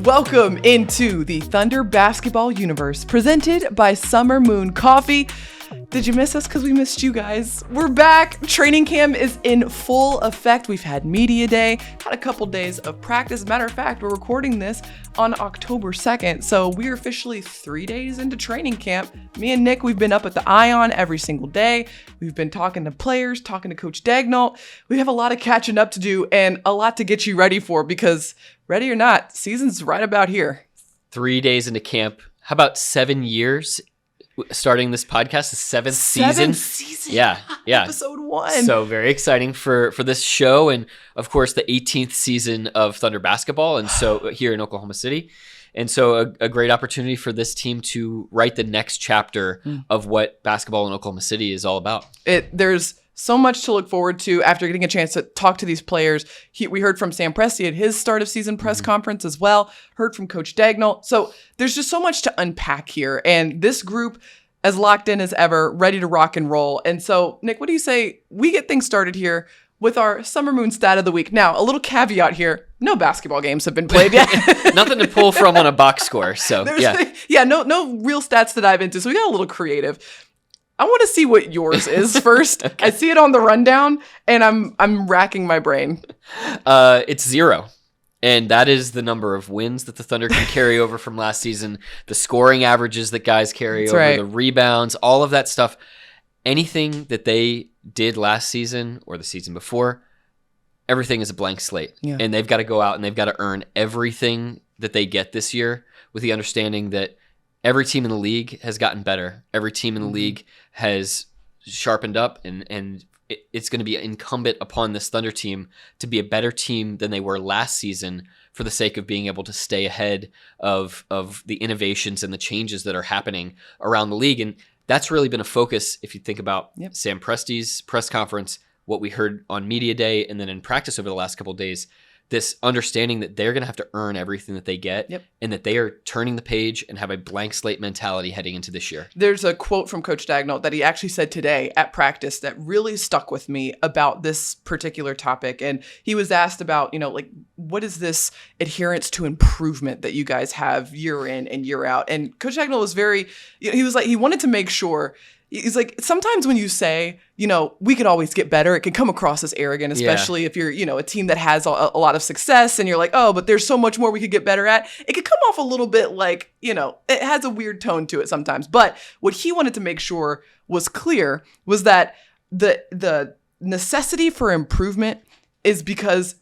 Welcome into the Thunder basketball universe, presented by Summer Moon Coffee. Did you miss us? Because we missed you guys. We're back. Training camp is in full effect. We've had media day, had a couple days of practice. Matter of fact, we're recording this on October 2nd, so we're officially 3 days into training camp. Me and Nick, we've been up at the Ion every single day. We've been talking to players, talking to Coach Daigneault. We have a lot of catching up to do and a lot to get you ready for because, ready or not, season's right about here. 3 days into camp. How about 7 years? Starting this podcast, the seventh season. Yeah. Episode 1. So very exciting for this show, and of course the 18th season of Thunder basketball, and so here in Oklahoma City, and so a great opportunity for this team to write the next chapter of what basketball in Oklahoma City is all about. There's so much to look forward to after getting a chance to talk to these players. We heard from Sam Presti at his start of season press conference as well, heard from Coach Daigneault. So there's just so much to unpack here. And this group, as locked in as ever, ready to rock and roll. And so, Nick, what do you say we get things started here with our Summer Moon stat of the week? Now, a little caveat here. No basketball games have been played yet. Nothing to pull from on a box score. So, no real stats to dive into. So we got a little creative. I want to see what yours is first. Okay. I see it on the rundown, and I'm racking my brain. It's 0. And that is the number of wins that the Thunder can carry over from last season, the scoring averages that guys carry over, right, the rebounds, all of that stuff. Anything that they did last season or the season before, everything is a blank slate. Yeah. And they've got to go out and they've got to earn everything that they get this year with the understanding that every team in the league has gotten better. Every team in the league has sharpened up, and it's going to be incumbent upon this Thunder team to be a better team than they were last season for the sake of being able to stay ahead of the innovations and the changes that are happening around the league. And that's really been a focus if you think about Sam Presti's press conference, what we heard on media day, and then in practice over the last couple of days, this understanding that they're going to have to earn everything that they get, and that they are turning the page and have a blank slate mentality heading into this year. There's a quote from Coach Daigneault that he actually said today at practice that really stuck with me about this particular topic. And he was asked about, what is this adherence to improvement that you guys have year in and year out? And Coach Daigneault was he wanted to make sure. He's like, sometimes when you say, we can always get better, it can come across as arrogant, especially if you're, a team that has a lot of success and you're like, oh, but there's so much more we could get better at. It could come off a little bit like, it has a weird tone to it sometimes. But what he wanted to make sure was clear was that the necessity for improvement is because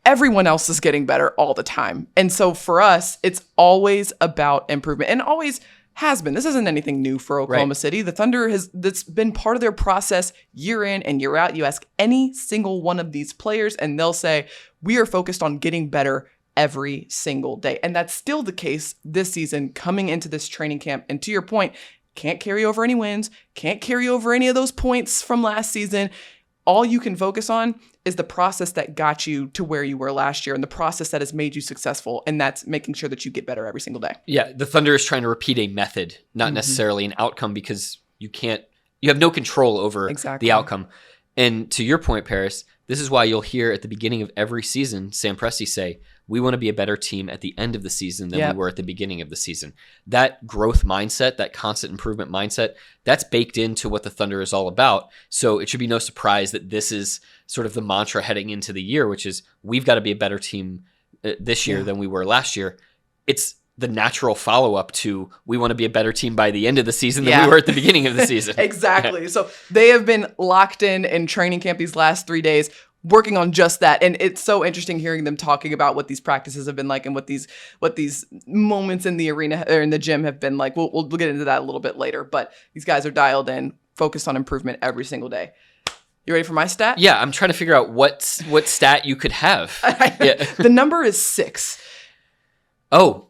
everyone else is getting better all the time. And so for us, it's always about improvement, and always has been. This isn't anything new for Oklahoma City. The Thunder that's been part of their process year in and year out. You ask any single one of these players and they'll say, we are focused on getting better every single day. And that's still the case this season coming into this training camp. And to your point, can't carry over any wins, can't carry over any of those points from last season. All you can focus on is the process that got you to where you were last year and the process that has made you successful. And that's making sure that you get better every single day. Yeah, the Thunder is trying to repeat a method, not necessarily an outcome, because you have no control over the outcome. And to your point, Paris, this is why you'll hear at the beginning of every season, Sam Presti say, we want to be a better team at the end of the season than we were at the beginning of the season. That growth mindset, that constant improvement mindset, that's baked into what the Thunder is all about. So it should be no surprise that this is sort of the mantra heading into the year, which is we've got to be a better team this year than we were last year. It's the natural follow-up to we want to be a better team by the end of the season than we were at the beginning of the season. Exactly. So they have been locked in training camp these last 3 days, working on just that. And it's so interesting hearing them talking about what these practices have been like and what these moments in the arena or in the gym have been like. We'll get into that a little bit later, but these guys are dialed in, focused on improvement every single day. You ready for my stat? Yeah, I'm trying to figure out what stat you could have. The number is 6. Oh.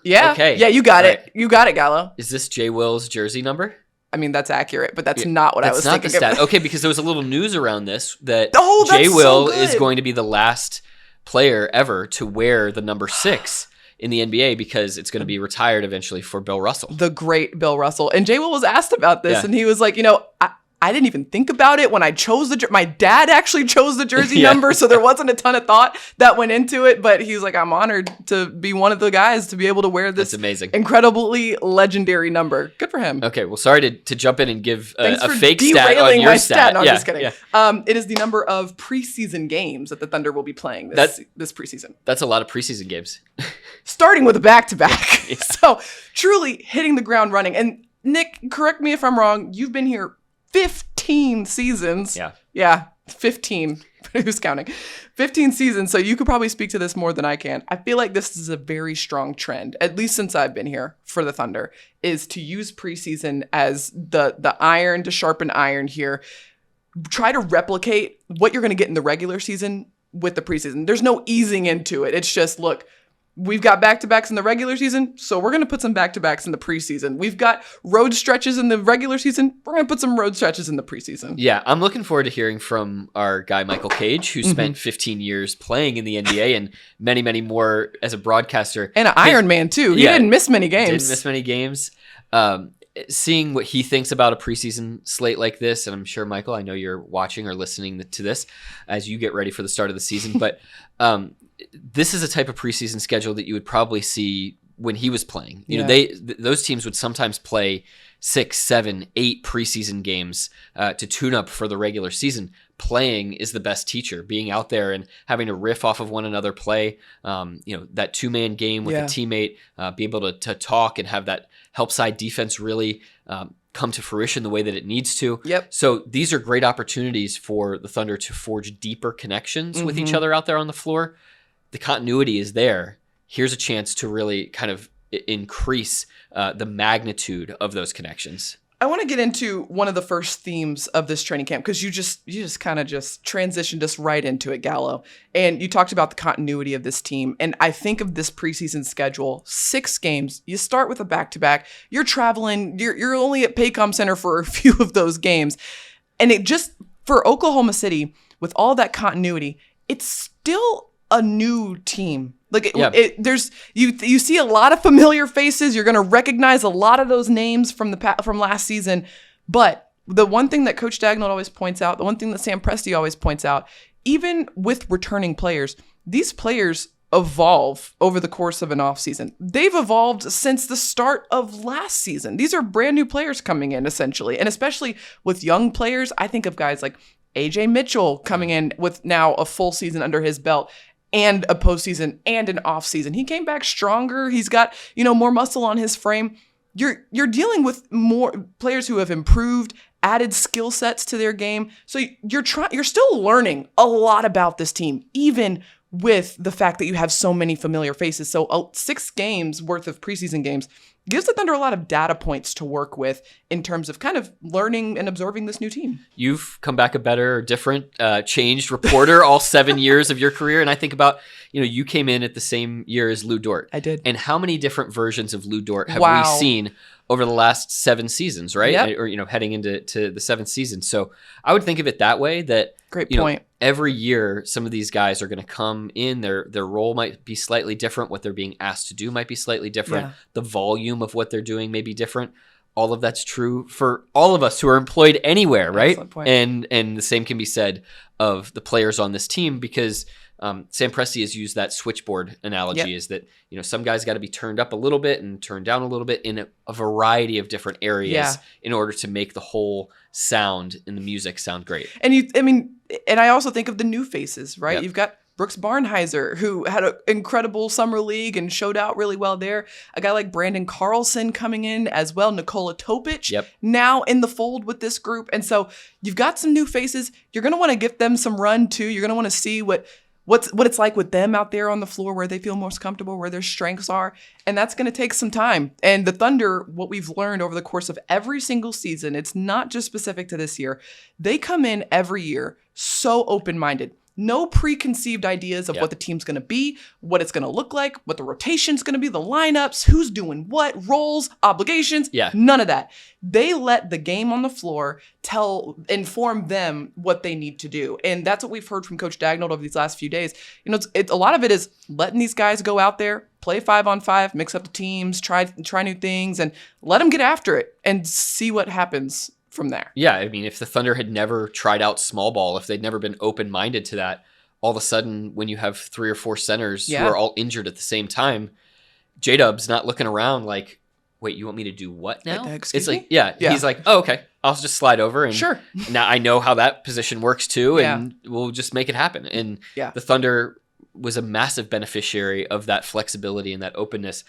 Yeah. Okay. Yeah, you got it. You got it, Gallo. Is this Jay Will's jersey number? I mean, that's accurate, but that's not what I was thinking. That's not the stat. Okay, because there was a little news around this that Jay Will is going to be the last player ever to wear the number 6 in the NBA because it's going to be retired eventually for Bill Russell. The great Bill Russell. And Jay Will was asked about this, and he was like, I didn't even think about it when I chose my dad actually chose the jersey number, so there wasn't a ton of thought that went into it, but he's like, I'm honored to be one of the guys to be able to wear this amazing, incredibly legendary number. Good for him. Okay, well, sorry to jump in and give a fake stat on your stat. No, I'm just kidding. It is the number of preseason games that the Thunder will be playing this preseason. That's a lot of preseason games. Starting with a back-to-back. So truly hitting the ground running. And Nick, correct me if I'm wrong, you've been here 15 seasons. Yeah, 15. Who's counting? 15 seasons. So you could probably speak to this more than I can. I feel like this is a very strong trend, at least since I've been here for the Thunder, is to use preseason as the iron to sharpen iron here. Try to replicate what you're going to get in the regular season with the preseason. There's no easing into it. It's just, look, we've got back-to-backs in the regular season, so we're going to put some back-to-backs in the preseason. We've got road stretches in the regular season. We're going to put some road stretches in the preseason. Yeah, I'm looking forward to hearing from our guy, Michael Cage, who spent 15 years playing in the NBA and many, many more as a broadcaster. And an Iron Man, too. He didn't miss many games. Seeing what he thinks about a preseason slate like this, and I'm sure, Michael, I know you're watching or listening to this as you get ready for the start of the season, but this is a type of preseason schedule that you would probably see when he was playing. You know, those teams would sometimes play 6, 7, 8 preseason games to tune up for the regular season. Playing is the best teacher. Being out there and having to riff off of one another, play, that 2-man game with a teammate, be able to talk and have that help side defense really come to fruition the way that it needs to. Yep. So these are great opportunities for the Thunder to forge deeper connections with each other out there on the floor. The continuity is there. Here's a chance to really kind of increase the magnitude of those connections. I want to get into one of the first themes of this training camp, because you just kind of transitioned us right into it, Gallo. And you talked about the continuity of this team. And I think of this preseason schedule, 6 games. You start with a back-to-back. You're traveling. You're only at Paycom Center for a few of those games. And it just, for Oklahoma City, with all that continuity, it's still a new team. Like you see a lot of familiar faces. You're going to recognize a lot of those names from last season. But the one thing that Coach Daigneault always points out, the one thing that Sam Presti always points out, even with returning players, these players evolve over the course of an offseason. They've evolved since the start of last season. These are brand new players coming in, essentially. And especially with young players, I think of guys like AJ Mitchell coming in with now a full season under his belt, and a postseason and an offseason. He came back stronger. He's got, more muscle on his frame. You're dealing with more players who have improved, added skill sets to their game. So you're still learning a lot about this team, even with the fact that you have so many familiar faces. So 6 games worth of preseason games gives the Thunder a lot of data points to work with in terms of kind of learning and absorbing this new team. You've come back a better, different, changed reporter all 7 years of your career. And I think about, you came in at the same year as Lou Dort. I did. And how many different versions of Lou Dort have we seen over the last 7 seasons, right? Yep. Or, heading into the 7th season. So I would think of it that way, that great point. Every year, some of these guys are going to come in. Their role might be slightly different. What they're being asked to do might be slightly different. Yeah. The volume of what they're doing may be different. All of that's true for all of us who are employed anywhere, right? Excellent point. And the same can be said of the players on this team, because Sam Presti has used that switchboard analogy, is that, some guys got to be turned up a little bit and turned down a little bit in a variety of different areas in order to make the whole sound and the music sound great. And I also think of the new faces, right? Yep. You've got Brooks Barnhizer, who had an incredible summer league and showed out really well there. A guy like Brandon Carlson coming in as well. Nikola Topic now in the fold with this group. And so you've got some new faces. You're going to want to give them some run too. You're going to want to see what it's like with them out there on the floor, where they feel most comfortable, where their strengths are. And that's going to take some time. And the Thunder, what we've learned over the course of every single season, it's not just specific to this year. They come in every year so open-minded. No preconceived ideas of what the team's going to be, what it's going to look like, what the rotation's going to be, the lineups, who's doing what, roles, obligations, none of that. They let the game on the floor inform them what they need to do. And that's what we've heard from Coach Daigneault over these last few days. A lot of it is letting these guys go out there, play 5-on-5, mix up the teams, try new things, and let them get after it and see what happens from there. Yeah, I mean, if the Thunder had never tried out small ball, if they'd never been open-minded to that, all of a sudden when you have 3 or 4 centers who are all injured at the same time, J-Dub's not looking around like, wait, you want me to do what now? Excuse it's me? like, yeah, he's like, oh, okay, I'll just slide over. And sure. Now I know how that position works too, and we'll just make it happen. And the Thunder was a massive beneficiary of that flexibility and that openness.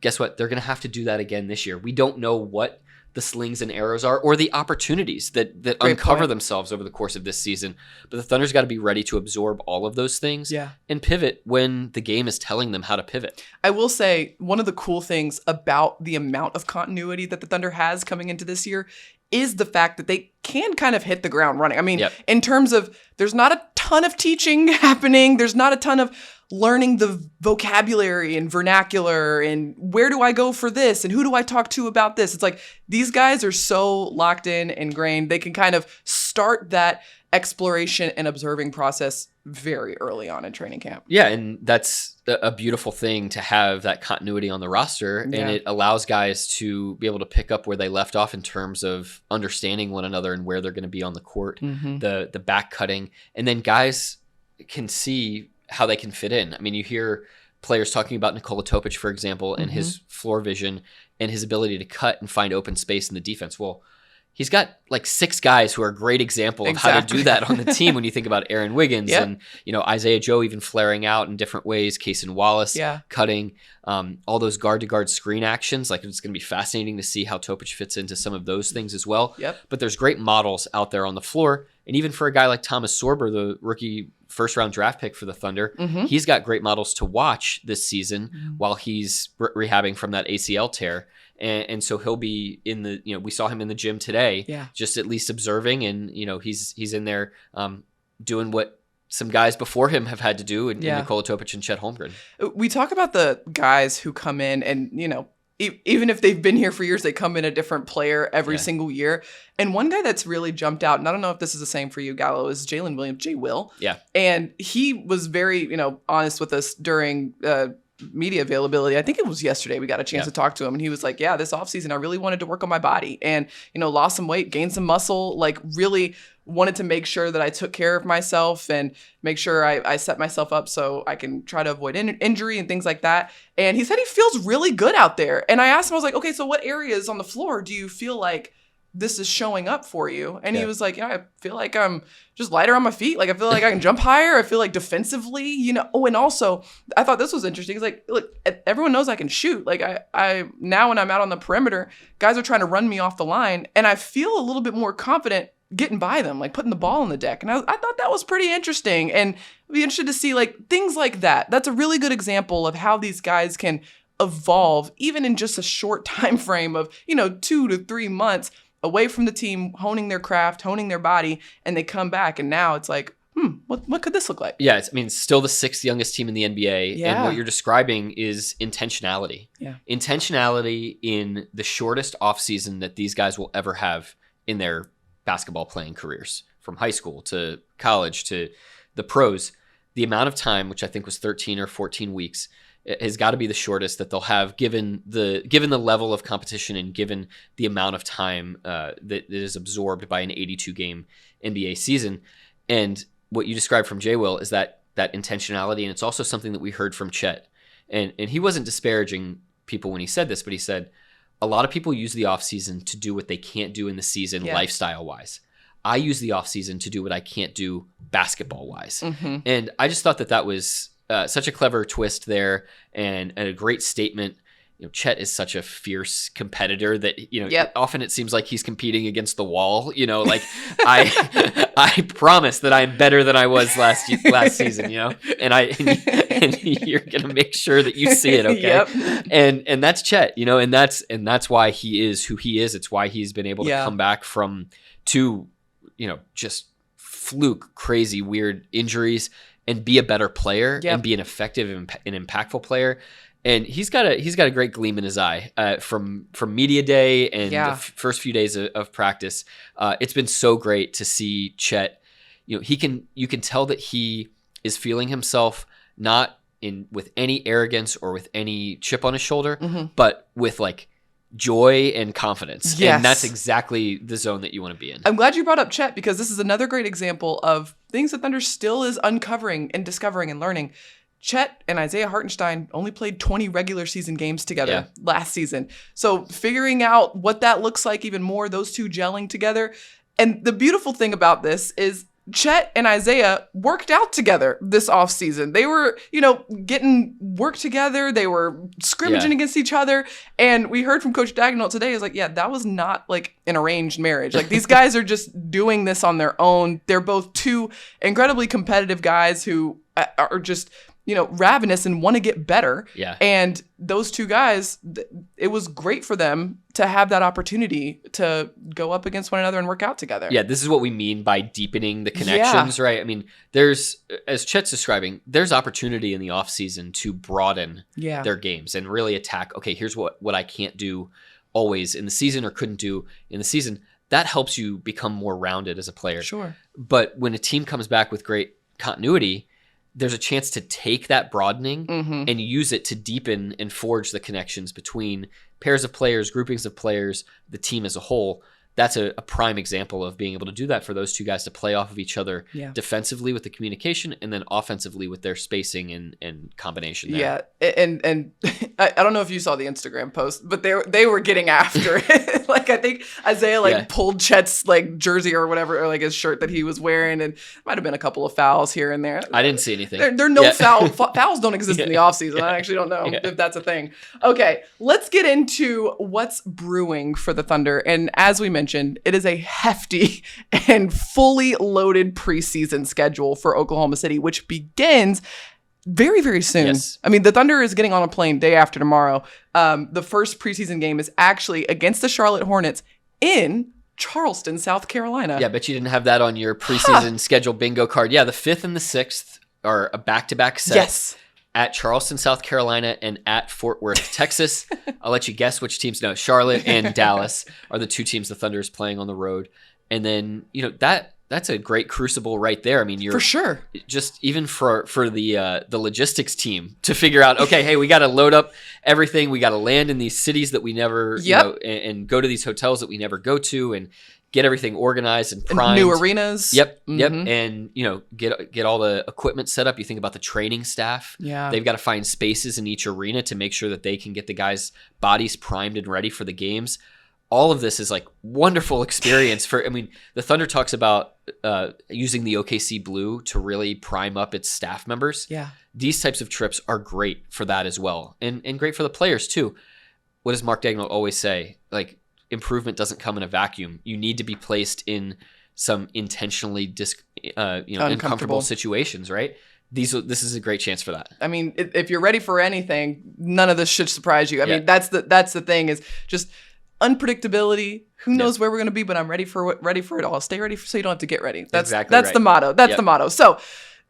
Guess what? They're going to have to do that again this year. We don't know what the slings and arrows are or the opportunities that uncover themselves over the course of this season. But the Thunder's got to be ready to absorb all of those things and pivot when the game is telling them how to pivot. I will say one of the cool things about the amount of continuity that the Thunder has coming into this year is the fact that they can kind of hit the ground running. I mean, in terms of there's not a ton of teaching happening. There's not a ton of learning the vocabulary and vernacular and where do I go for this and who do I talk to about this. It's like these guys are so locked in, ingrained. They can kind of start that exploration and observing process very early on in training camp. Yeah, and that's a beautiful thing to have that continuity on the roster, and it allows guys to be able to pick up where they left off in terms of understanding one another and where they're going to be on the court, the back cutting, and then guys can see how they can fit in. I mean, you hear players talking about Nikola Topic, for example, and his floor vision and his ability to cut and find open space in the defense. Well, he's got like 6 guys who are a great example of how to do that on the team when you think about Aaron Wiggins and, you know, Isaiah Joe even flaring out in different ways, Kaysen Wallace cutting, all those guard-to-guard screen actions. Like, it's going to be fascinating to see how Topic fits into some of those things as well. But there's great models out there on the floor. And even for a guy like Thomas Sorber, the rookie first-round draft pick for the Thunder, he's got great models to watch this season while he's rehabbing from that ACL tear. And so he'll be in the, you know, we saw him in the gym today, just at least observing, and, you know, he's in there doing what some guys before him have had to do in Nikola Topic and Chet Holmgren. We talk about the guys who come in and, you know, even if they've been here for years, they come in a different player every single year. And one guy that's really jumped out, and I don't know if this is the same for you, Gallo, is Jalen Williams, J. Will. Yeah. And he was very, you know, honest with us during media availability. I think it was yesterday we got a chance to talk to him, and he was like, yeah, this offseason I really wanted to work on my body and, you know, lost some weight, gained some muscle, like really wanted to make sure that I took care of myself and make sure I set myself up so I can try to avoid injury and things like that. And he said he feels really good out there. And I asked him, I was like, okay, so what areas on the floor do you feel like this is showing up for you? And he was like, yeah, I feel like I'm just lighter on my feet. Like, I feel like I can jump higher. I feel like defensively, you know. Oh, and also I thought this was interesting. It's like, look, everyone knows I can shoot. Like I now when I'm out on the perimeter, guys are trying to run me off the line and I feel a little bit more confident getting by them, like putting the ball on the deck. And I thought that was pretty interesting, and I'd be interested to see like things like that. That's a really good example of how these guys can evolve even in just a short time frame of, you know, 2 to 3 months away from the team, honing their craft, honing their body, and they come back and now it's like, what could this look like? Yeah, I mean, still the 6th youngest team in the NBA, and what you're describing is intentionality. Yeah. Intentionality in the shortest offseason that these guys will ever have in their basketball playing careers, from high school to college to the pros. The amount of time, which I think was 13 or 14 weeks, has got to be the shortest that they'll have given the level of competition and given the amount of time that is absorbed by an 82 game NBA season. And what you described from J. Will is that intentionality, and it's also something that we heard from Chet. And he wasn't disparaging people when he said this, but he said, a lot of people use the offseason to do what they can't do in the season lifestyle-wise. I use the offseason to do what I can't do basketball-wise. And I just thought that was such a clever twist there, and a great statement. You know, Chet is such a fierce competitor that, you know, often it seems like he's competing against the wall. You know, like I promise that I'm better than I was last season. You know, and you're gonna make sure that you see it, okay? And that's Chet. You know, and that's why he is who he is. It's why he's been able to come back from 2, you know, just fluke, crazy, weird injuries and be a better player and be an effective and impactful player. And he's got a great gleam in his eye from media day and the first few days of practice. It's been so great to see Chet. You know, you can tell that he is feeling himself not with any arrogance or with any chip on his shoulder, but with like joy and confidence. Yes. And that's exactly the zone that you want to be in. I'm glad you brought up Chet, because this is another great example of things that Thunder still is uncovering and discovering and learning. Chet and Isaiah Hartenstein only played 20 regular season games together last season. So figuring out what that looks like even more, those two gelling together. And the beautiful thing about this is Chet and Isaiah worked out together this offseason. They were, getting work together. They were scrimmaging against each other. And we heard from Coach Daigneault today, is like, that was not like an arranged marriage. Like, these guys are just doing this on their own. They're both two incredibly competitive guys who are just, ravenous and want to get better. Yeah. And those two guys, it was great for them to have that opportunity to go up against one another and work out together. Yeah, this is what we mean by deepening the connections, right? I mean, there's, as Chet's describing, there's opportunity in the offseason to broaden their games and really attack, okay, here's what I can't do always in the season or couldn't do in the season. That helps you become more rounded as a player. Sure. But when a team comes back with great continuity, there's a chance to take that broadening and use it to deepen and forge the connections between pairs of players, groupings of players, the team as a whole. That's a prime example of being able to do that for those two guys to play off of each other defensively with the communication and then offensively with their spacing and combination there. Yeah, and I don't know if you saw the Instagram post, but they were getting after it. Like, I think Isaiah pulled Chet's jersey or whatever, or his shirt that he was wearing, and might have been a couple of fouls here and there. I didn't see anything. There are no fouls don't exist in the offseason. I actually don't know if that's a thing. Okay, let's get into what's brewing for the Thunder. And as we mentioned, it is a hefty and fully loaded preseason schedule for Oklahoma City, which begins very, very soon. Yes. I mean, the Thunder is getting on a plane day after tomorrow. The first preseason game is actually against the Charlotte Hornets in Charleston, South Carolina. Yeah, I bet you didn't have that on your preseason schedule bingo card. Yeah, the 5th and the 6th are a back-to-back set. Yes. At Charleston, South Carolina, and at Fort Worth, Texas. I'll let you guess which teams. No, Charlotte and Dallas are the two teams the Thunder is playing on the road. And then, that's a great crucible right there. I mean, you're for sure just even for the logistics team to figure out, okay, hey, we got to load up everything. We got to land in these cities that we never, and go to these hotels that we never go to, and get everything organized and primed. New arenas. Yep. And, get all the equipment set up. You think about the training staff. Yeah. They've got to find spaces in each arena to make sure that they can get the guys' bodies primed and ready for the games. All of this is wonderful experience the Thunder talks about using the OKC blue to really prime up its staff members. Yeah. These types of trips are great for that as well. And great for the players too. What does Mark Daigneault always say? Improvement doesn't come in a vacuum. You need to be placed in some intentionally uncomfortable situations, right? This is a great chance for that. I mean, if you're ready for anything, none of this should surprise you. I mean, that's the thing, is just unpredictability. Who knows where we're going to be, but I'm ready for it all. Stay ready so you don't have to get ready. That's right. The motto. That's the motto. So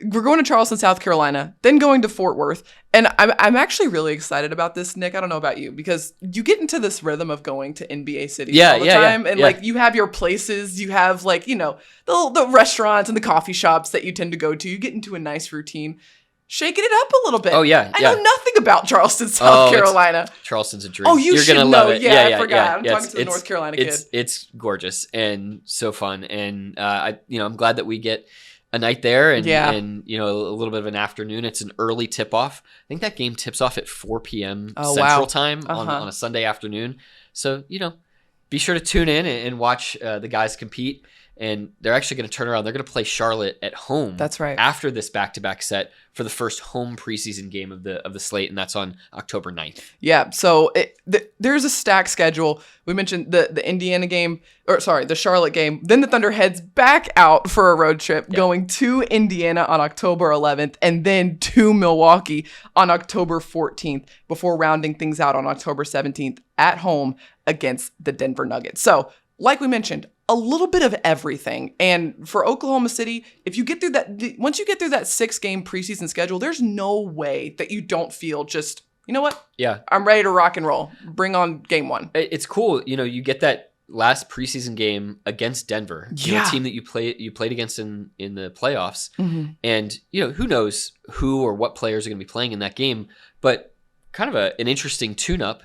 we're going to Charleston, South Carolina, then going to Fort Worth. And I'm actually really excited about this, Nick. I don't know about you, because you get into this rhythm of going to NBA cities all the time. And you have your places, you have the restaurants and the coffee shops that you tend to go to. You get into a nice routine. Shaking it up a little bit. Oh, yeah. I know nothing about Charleston, South Carolina. Charleston's a dream. Oh, you're going to love it. Yeah, I forgot. I'm talking to the North Carolina kid. It's gorgeous and so fun. And, I'm glad that we get a night there and a little bit of an afternoon. It's an early tip-off. I think that game tips off at 4 p.m. Central Time on a Sunday afternoon. So, be sure to tune in and watch the guys compete. And they're actually going to turn around. They're going to play Charlotte at home. That's right. After this back-to-back set for the first home preseason game of the slate, and that's on October 9th. Yeah, so there's a stacked schedule. We mentioned the Indiana game, the Charlotte game. Then the Thunder heads back out for a road trip, going to Indiana on October 11th, and then to Milwaukee on October 14th, before rounding things out on October 17th at home against the Denver Nuggets. So, like we mentioned, a little bit of everything. And for Oklahoma City, if you get through once you get through that 6-game preseason schedule, there's no way that you don't feel just, you know what? Yeah. I'm ready to rock and roll. Bring on game one. It's cool. You get that last preseason game against Denver, a team that you played against in the playoffs. Mm-hmm. And, who knows who or what players are going to be playing in that game, but kind of an interesting tune-up.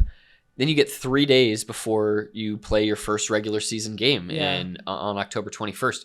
then you get 3 days before you play your first regular season game on October 21st.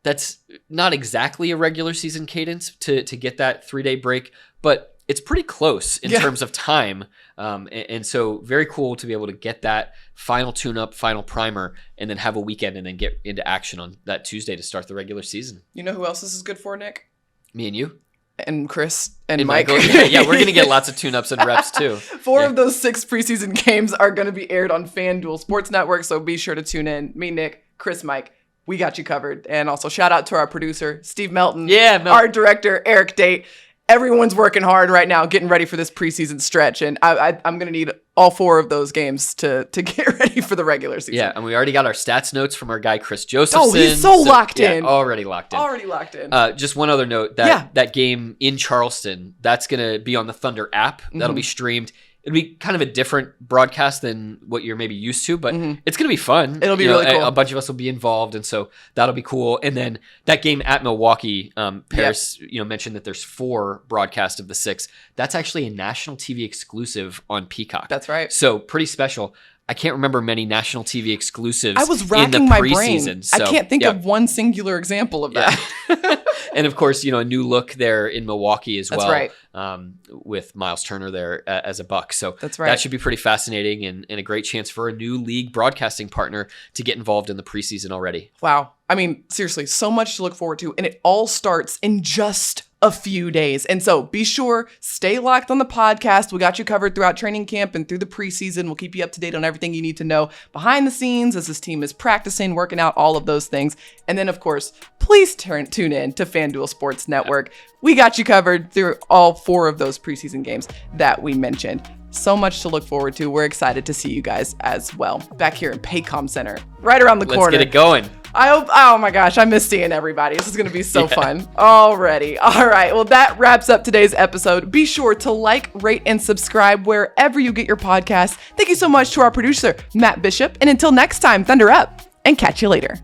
That's not exactly a regular season cadence to get that 3-day break, but it's pretty close in terms of time. And so very cool to be able to get that final tune-up, final primer, and then have a weekend and then get into action on that Tuesday to start the regular season. You know who else this is good for, Nick? Me and you. And Chris and Mike. Yeah, we're going to get lots of tune-ups and reps too. 4 of those 6 preseason games are going to be aired on FanDuel Sports Network, so be sure to tune in. Me, Nick, Chris, Mike, we got you covered. And also shout out to our producer, Steve Melton. Our director, Eric Date. Everyone's working hard right now, getting ready for this preseason stretch, and I'm going to need all 4 of those games to get ready for the regular season. Yeah, and we already got our stats notes from our guy Chris Josephson. Oh, he's so locked in. Already locked in. Just one other note, that game in Charleston, that's going to be on the Thunder app. That'll be streamed. It'll be kind of a different broadcast than what you're maybe used to, but it's going to be fun. It'll be really cool. A bunch of us will be involved, and so that'll be cool. And then that game at Milwaukee, Paris, mentioned that there's 4 broadcasts of the 6. That's actually a national TV exclusive on Peacock. That's right. So pretty special. I can't remember many national TV exclusives. I was racking my brain. So, I can't think of one singular example of that. And of course, a new look there in Milwaukee as well. That's right. With Miles Turner there as a Buck. So that's right. That should be pretty fascinating and a great chance for a new league broadcasting partner to get involved in the preseason already. Wow. I mean, seriously, so much to look forward to. And it all starts in just a few days. And so be sure, stay locked on the podcast. We got you covered throughout training camp and through the preseason. We'll keep you up to date on everything you need to know behind the scenes as this team is practicing, working out, all of those things. And then, of course, please tune in to FanDuel Sports Network. We got you covered through all 4 of those preseason games that we mentioned. So much to look forward to. We're excited to see you guys as well. Back here in Paycom Center, right around the corner. Let's get it going. I hope, oh my gosh, I miss seeing everybody. This is going to be so fun already. All right. Well, that wraps up today's episode. Be sure to like, rate, and subscribe wherever you get your podcasts. Thank you so much to our producer, Matt Bishop. And until next time, Thunder up and catch you later.